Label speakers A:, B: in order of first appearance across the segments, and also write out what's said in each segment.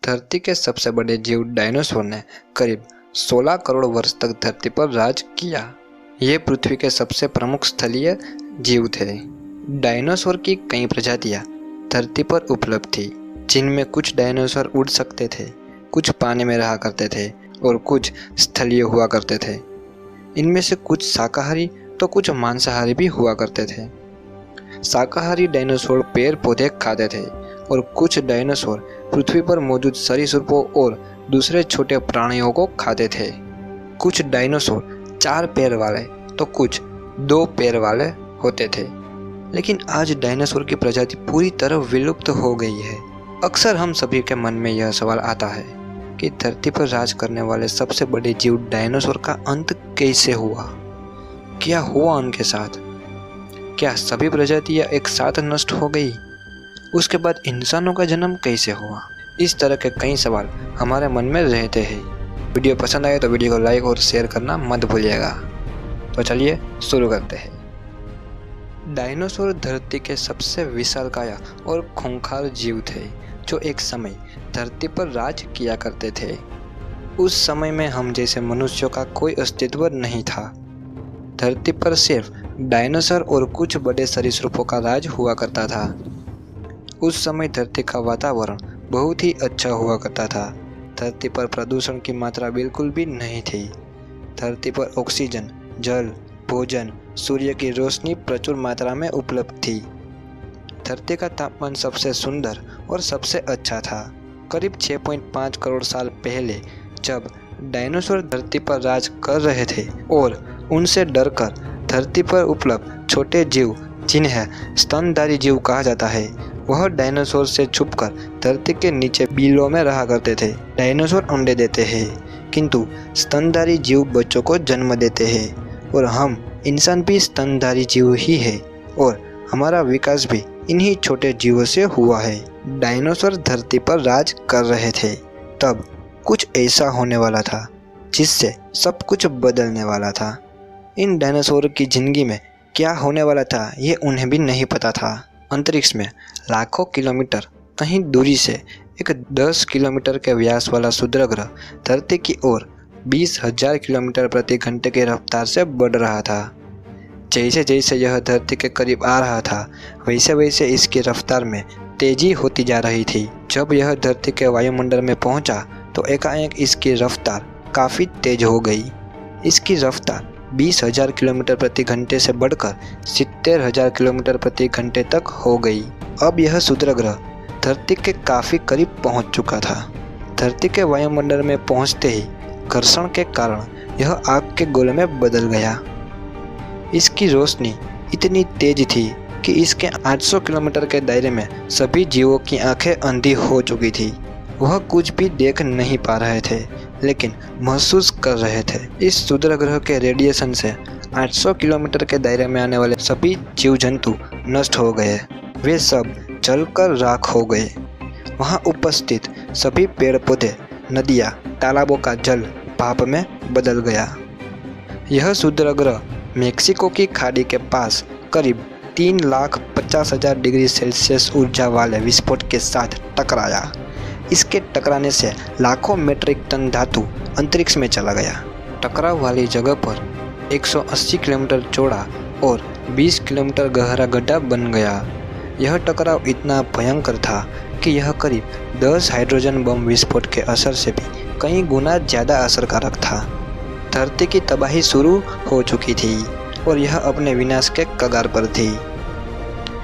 A: धरती के सबसे बड़े जीव डायनासोर ने करीब 16 करोड़ वर्ष तक धरती पर राज किया। ये पृथ्वी के सबसे प्रमुख स्थलीय जीव थे। डायनासोर की कई प्रजातियां धरती पर उपलब्ध थी, जिनमें कुछ डायनासोर उड़ सकते थे, कुछ पानी में रहा करते थे और कुछ स्थलीय हुआ करते थे। इनमें से कुछ शाकाहारी तो कुछ मांसाहारी भी हुआ करते थे। शाकाहारी डायनासोर पेड़ पौधे खाते थे और कुछ डायनासोर पृथ्वी पर मौजूद सरीसृपों और दूसरे छोटे प्राणियों को खाते थे। कुछ डायनासोर 4 पैर वाले तो कुछ 2 पैर वाले होते थे। लेकिन आज डायनासोर की प्रजाति पूरी तरह विलुप्त हो गई है। अक्सर हम सभी के मन में यह सवाल आता है कि धरती पर राज करने वाले सबसे बड़े जीव डायनासोर का अंत कैसे हुआ? क्या हुआ उनके साथ? क्या सभी प्रजातियां एक साथ नष्ट हो गई? उसके बाद इंसानों का जन्म कैसे हुआ? इस तरह के कई सवाल हमारे मन में रहते हैं। वीडियो पसंद आए तो वीडियो को लाइक और शेयर करना मत भूलिएगा। तो चलिए शुरू करते हैं। डायनासोर धरती के सबसे विशालकाय और खूंखार जीव थे, जो एक समय धरती पर राज किया करते थे। उस समय में हम जैसे मनुष्यों का कोई अस्तित्व नहीं था। धरती पर सिर्फ डायनासोर और कुछ बड़े सरीसृपों का राज हुआ करता था। उस समय धरती का वातावरण बहुत ही अच्छा हुआ करता था। धरती पर प्रदूषण की मात्रा बिल्कुल भी नहीं थी। धरती पर ऑक्सीजन, जल, भोजन, सूर्य की रोशनी प्रचुर मात्रा में उपलब्ध थी। धरती का तापमान सबसे सुंदर और सबसे अच्छा था। करीब 6.5 करोड़ साल पहले जब डायनासोर धरती पर राज कर रहे थे और उनसे डरकर धरती पर उपलब्ध छोटे जीव, जिन्हें स्तनधारी जीव कहा जाता है, वह डायनासोर से छुपकर धरती के नीचे बिलों में रहा करते थे। डायनासोर अंडे देते हैं, किंतु स्तनधारी जीव बच्चों को जन्म देते हैं और हम इंसान भी स्तनधारी जीव ही है और हमारा विकास भी इन्हीं छोटे जीवों से हुआ है। डायनासोर धरती पर राज कर रहे थे, तब कुछ ऐसा होने वाला था जिससे सब कुछ बदलने वाला था। इन डायनासोर की जिंदगी में क्या होने वाला था, ये उन्हें भी नहीं पता था। अंतरिक्ष में लाखों किलोमीटर कहीं दूरी से एक 10 किलोमीटर के व्यास वाला क्षुद्रग्रह धरती की ओर 20,000 किलोमीटर प्रति घंटे की रफ्तार से बढ़ रहा था। जैसे जैसे यह धरती के करीब आ रहा था, वैसे वैसे इसकी रफ्तार में तेजी होती जा रही थी। जब यह धरती के वायुमंडल में पहुंचा तो एकाएक इसकी रफ्तार काफ़ी तेज हो गई। इसकी रफ्तार 20,000 किलोमीटर प्रति घंटे से बढ़कर 70,000 किलोमीटर प्रति घंटे तक हो गई। अब यह क्षुद्रग्रह धरती के काफ़ी करीब पहुंच चुका था। धरती के वायुमंडल में पहुंचते ही घर्षण के कारण यह आग के गोले में बदल गया। इसकी रोशनी इतनी तेज थी कि इसके 800 किलोमीटर के दायरे में सभी जीवों की आंखें अंधी हो चुकी थी। वह कुछ भी देख नहीं पा रहे थे, लेकिन महसूस कर रहे थे। इस क्षुद्रग्रह के रेडिएशन से 800 किलोमीटर के दायरे में आने वाले सभी जीव जंतु नष्ट हो गए। वे सब जलकर राख हो गए। वहाँ उपस्थित सभी पेड़ पौधे, नदियाँ, तालाबों का जल भाप में बदल गया। यह क्षुद्रग्रह मेक्सिको की खाड़ी के पास करीब 3,50,000 डिग्री सेल्सियस ऊर्जा वाले विस्फोट के साथ टकराया। इसके टकराने से लाखों मीट्रिक टन धातु अंतरिक्ष में चला गया। टकराव वाली जगह पर 180 किलोमीटर चौड़ा और 20 किलोमीटर गहरा गड्ढा बन गया। यह टकराव इतना भयंकर था कि यह करीब 10 हाइड्रोजन बम विस्फोट के असर से भी कई गुना ज़्यादा असरकारक था। धरती की तबाही शुरू हो चुकी थी और यह अपने विनाश के कगार पर थी।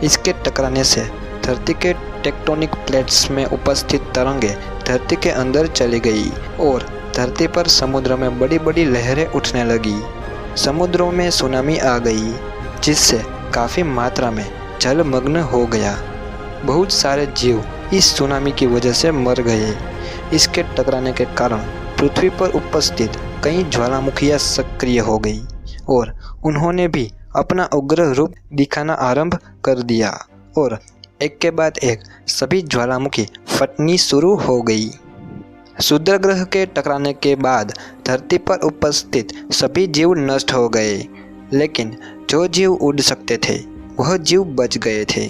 A: इसके टकराने से धरती के टेक्टोनिक प्लेट्स में उपस्थित तरंगें धरती के अंदर चली गई और धरती पर समुद्र में बड़ी बड़ी लहरें उठने लगी। समुद्रों में सुनामी आ गई, जिससे काफ़ी मात्रा में जलमग्न हो गया। बहुत सारे जीव इस सुनामी की वजह से मर गए। इसके टकराने के कारण पृथ्वी पर उपस्थित कई ज्वालामुखियाँ सक्रिय हो गई और उन्होंने भी अपना उग्र रूप दिखाना आरंभ कर दिया और एक के बाद एक सभी ज्वालामुखी फटनी शुरू हो गई। क्षुद्रग्रह के टकराने के बाद धरती पर उपस्थित सभी जीव नष्ट हो गए, लेकिन जो जीव उड़ सकते थे वह जीव बच गए थे,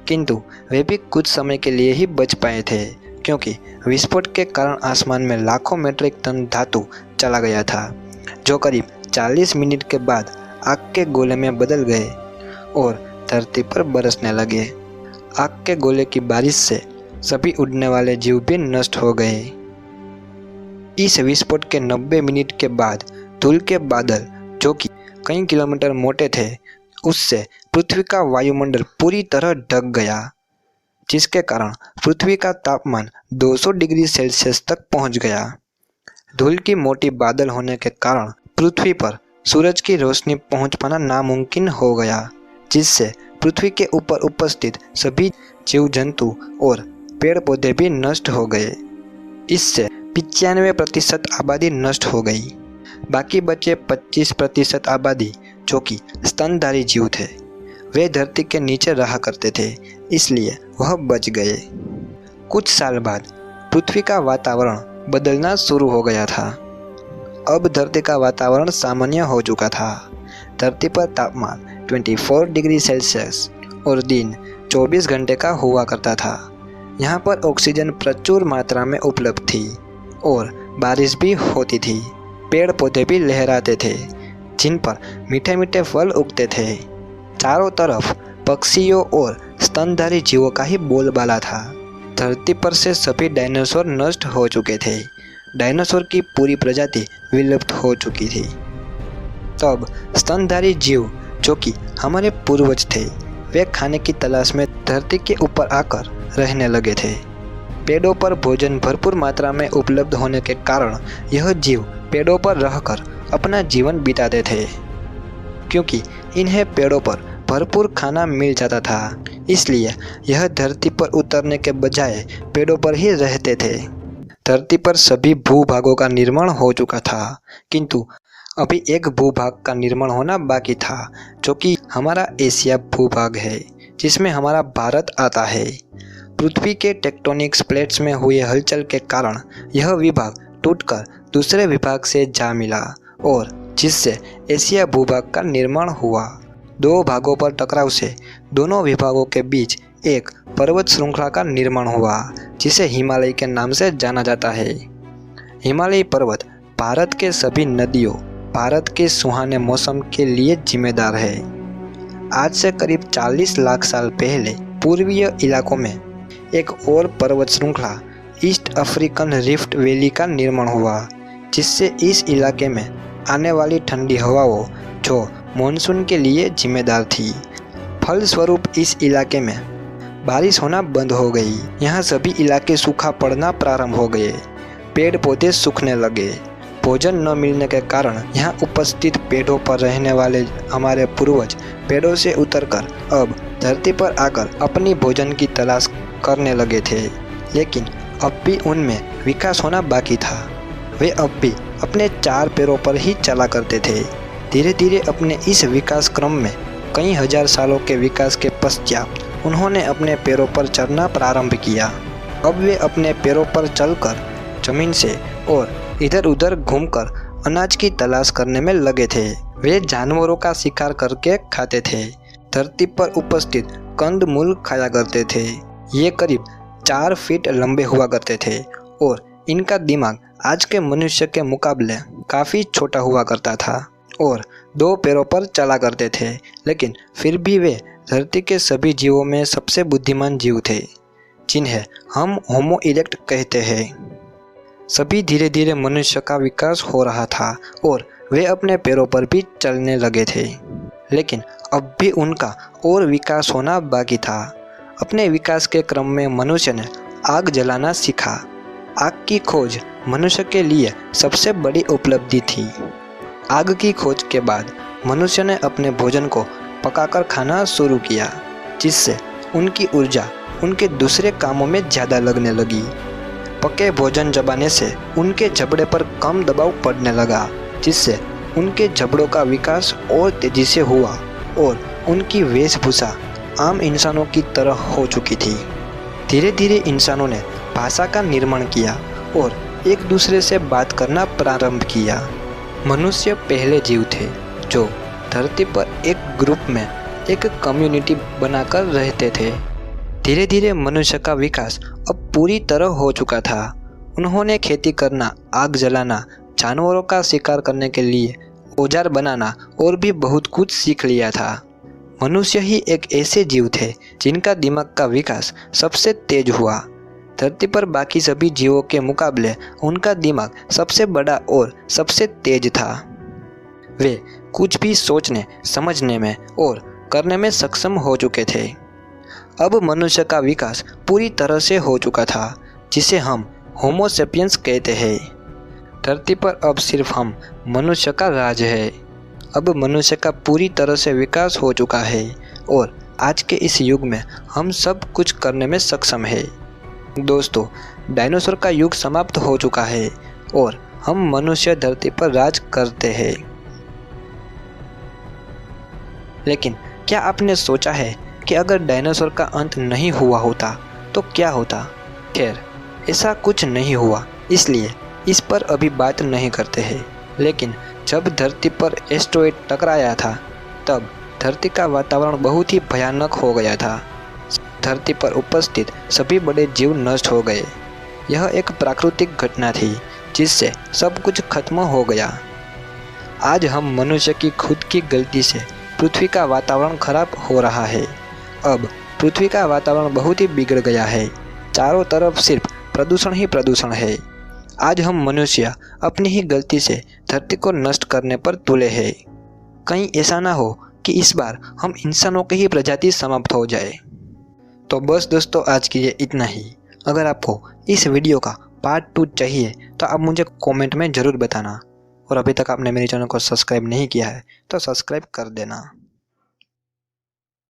A: किंतु वे भी कुछ समय के लिए ही बच पाए थे, क्योंकि विस्फोट के कारण आसमान में लाखों मेट्रिक टन धातु चला गया था, जो करीब 40 मिनट के बाद आग के गोले में बदल गए और धरती पर बरसने लगे। आग के गोले की बारिश से सभी उड़ने वाले जीव भी नष्ट हो गए। इस विस्फोट के 90 मिनट के बाद धूल के बादल, जो कि कई किलोमीटर मोटे थे, उससे पृथ्वी का वायुमंडल पूरी तरह ढक गया, जिसके कारण पृथ्वी का तापमान 200 डिग्री सेल्सियस तक पहुंच गया। धूल की मोटी बादल होने के कारण पृथ्वी पर सूरज की रोशनी पहुंच पाना नामुमकिन हो गया, जिससे पृथ्वी के ऊपर उपस्थित सभी जीव जंतु और पेड़ पौधे भी नष्ट हो गए। इससे 95% आबादी नष्ट हो गई। बाकी बचे 25% आबादी, जो कि स्तनधारी जीव थे, वे धरती के नीचे रहा करते थे, इसलिए वह बच गए। कुछ साल बाद पृथ्वी का वातावरण बदलना शुरू हो गया था। अब धरती का वातावरण सामान्य हो चुका था। धरती पर तापमान 24 डिग्री सेल्सियस और दिन 24 घंटे का हुआ करता था। यहाँ पर ऑक्सीजन प्रचुर मात्रा में उपलब्ध थी और बारिश भी होती थी। पेड़ पौधे भी लहराते थे, जिन पर मीठे मीठे फल उगते थे। चारों तरफ पक्षियों और स्तनधारी जीवों का ही बोलबाला था। धरती पर से सभी डायनासोर नष्ट हो चुके थे। डायनासोर की पूरी प्रजाति विलुप्त हो चुकी थी। तब स्तनधारी जीव, जो कि हमारे पूर्वज थे, वे खाने की तलाश में धरती के ऊपर आकर रहने लगे थे। पेड़ों पर भोजन भरपूर मात्रा में उपलब्ध होने के कारण यह जीव पेड़ों पर रहकर अपना जीवन बिताते थे। क्योंकि इन्हें पेड़ों पर भरपूर खाना मिल जाता था, इसलिए यह धरती पर उतरने के बजाय पेड़ों पर ही रहते थे। धरती पर सभी भूभागों का निर्माण हो चुका था, किंतु अभी एक भूभाग का निर्माण होना बाकी था, जो कि हमारा एशिया भूभाग है, जिसमें हमारा भारत आता है। पृथ्वी के टेक्टोनिक्स प्लेट्स में हुए हलचल के कारण यह विभाग टूटकर दूसरे विभाग से जा मिला और जिससे एशिया भूभाग का निर्माण हुआ। दो भागों पर टकराव से दोनों विभागों के बीच एक पर्वत श्रृंखला का निर्माण हुआ, जिसे हिमालय के नाम से जाना जाता है। हिमालयी पर्वत भारत के सभी नदियों, भारत के सुहाने मौसम के लिए जिम्मेदार है। आज से करीब 40 लाख साल पहले पूर्वीय इलाकों में एक और पर्वत श्रृंखला ईस्ट अफ्रीकन रिफ्ट वैली का निर्माण हुआ, जिससे इस इलाके में आने वाली ठंडी हवाओं, जो मानसून के लिए जिम्मेदार थी, फलस्वरूप इस इलाके में बारिश होना बंद हो गई। यहाँ सभी इलाके सूखा पड़ना प्रारंभ हो गए, पेड़ पौधे सूखने लगे। भोजन न मिलने के कारण यहाँ उपस्थित पेड़ों पर रहने वाले हमारे पूर्वज पेड़ों से उतरकर अब धरती पर आकर अपनी भोजन की तलाश करने लगे थे, लेकिन अब भी उनमें विकास होना बाकी था। वे अब भी अपने 4 पैरों पर ही चला करते थे। धीरे धीरे अपने इस विकास क्रम में कई हजार सालों के विकास के पश्चात उन्होंने अपने पैरों पर चलना प्रारंभ किया। अब वे अपने पैरों पर चलकर जमीन से और इधर उधर घूमकर अनाज की तलाश करने में लगे थे। वे जानवरों का शिकार करके खाते थे, धरती पर उपस्थित कंद मूल खाया करते थे। ये करीब 4 फीट लंबे हुआ करते थे और इनका दिमाग आज के मनुष्य के मुकाबले काफ़ी छोटा हुआ करता था और 2 पैरों पर चला करते थे, लेकिन फिर भी वे धरती के सभी जीवों में सबसे बुद्धिमान जीव थे, जिन्हें हम होमो इरेक्ट कहते हैं। सभी धीरे धीरे मनुष्य का विकास हो रहा था और वे अपने पैरों पर भी चलने लगे थे, लेकिन अब भी उनका और विकास होना बाकी था। अपने विकास के क्रम में मनुष्य ने आग जलाना सीखा। आग की खोज मनुष्य के लिए सबसे बड़ी उपलब्धि थी। आग की खोज के बाद मनुष्य ने अपने भोजन को पकाकर खाना शुरू किया, जिससे उनकी ऊर्जा उनके दूसरे कामों में ज़्यादा लगने लगी। पके भोजन चबाने से उनके जबड़े पर कम दबाव पड़ने लगा, जिससे उनके जबड़ों का विकास और तेजी से हुआ और उनकी वेशभूषा आम इंसानों की तरह हो चुकी थी। धीरे धीरे इंसानों ने भाषा का निर्माण किया और एक दूसरे से बात करना प्रारंभ किया। मनुष्य पहले जीव थे जो धरती पर एक ग्रुप में एक कम्युनिटी बनाकर रहते थे। धीरे धीरे मनुष्य का विकास अब पूरी तरह हो चुका था। उन्होंने खेती करना, आग जलाना, जानवरों का शिकार करने के लिए औजार बनाना और भी बहुत कुछ सीख लिया था। मनुष्य ही एक ऐसे जीव थे जिनका दिमाग का विकास सबसे तेज हुआ। धरती पर बाकी सभी जीवों के मुकाबले उनका दिमाग सबसे बड़ा और सबसे तेज था। वे कुछ भी सोचने, समझने में और करने में सक्षम हो चुके थे। अब मनुष्य का विकास पूरी तरह से हो चुका था, जिसे हम होमो सेपियंस कहते हैं। धरती पर अब सिर्फ हम मनुष्य का राज है। अब मनुष्य का पूरी तरह से विकास हो चुका है और आज के इस युग में हम सब कुछ करने में सक्षम है। दोस्तों, डायनासोर का युग समाप्त हो चुका है और हम मनुष्य धरती पर राज करते हैं। लेकिन क्या आपने सोचा है कि अगर डायनासोर का अंत नहीं हुआ होता तो क्या होता? खैर, ऐसा कुछ नहीं हुआ, इसलिए इस पर अभी बात नहीं करते हैं। लेकिन जब धरती पर एस्टेरॉयड टकराया था, तब धरती का वातावरण बहुत ही भयानक हो गया था। धरती पर उपस्थित सभी बड़े जीव नष्ट हो गए। यह एक प्राकृतिक घटना थी जिससे सब कुछ खत्म हो गया। आज हम मनुष्य की खुद की गलती से पृथ्वी का वातावरण खराब हो रहा है। अब पृथ्वी का वातावरण बहुत ही बिगड़ गया है। चारों तरफ सिर्फ प्रदूषण ही प्रदूषण है। आज हम मनुष्य अपनी ही गलती से धरती को नष्ट करने पर तुले हैं। कहीं ऐसा ना हो कि इस बार हम इंसानों की ही प्रजाति समाप्त हो जाए। तो बस दोस्तों, आज के लिए इतना ही। अगर आपको इस वीडियो का पार्ट 2 चाहिए तो आप मुझे कमेंट में ज़रूर बताना। और अभी तक आपने मेरे चैनल को सब्सक्राइब नहीं किया है तो सब्सक्राइब कर देना।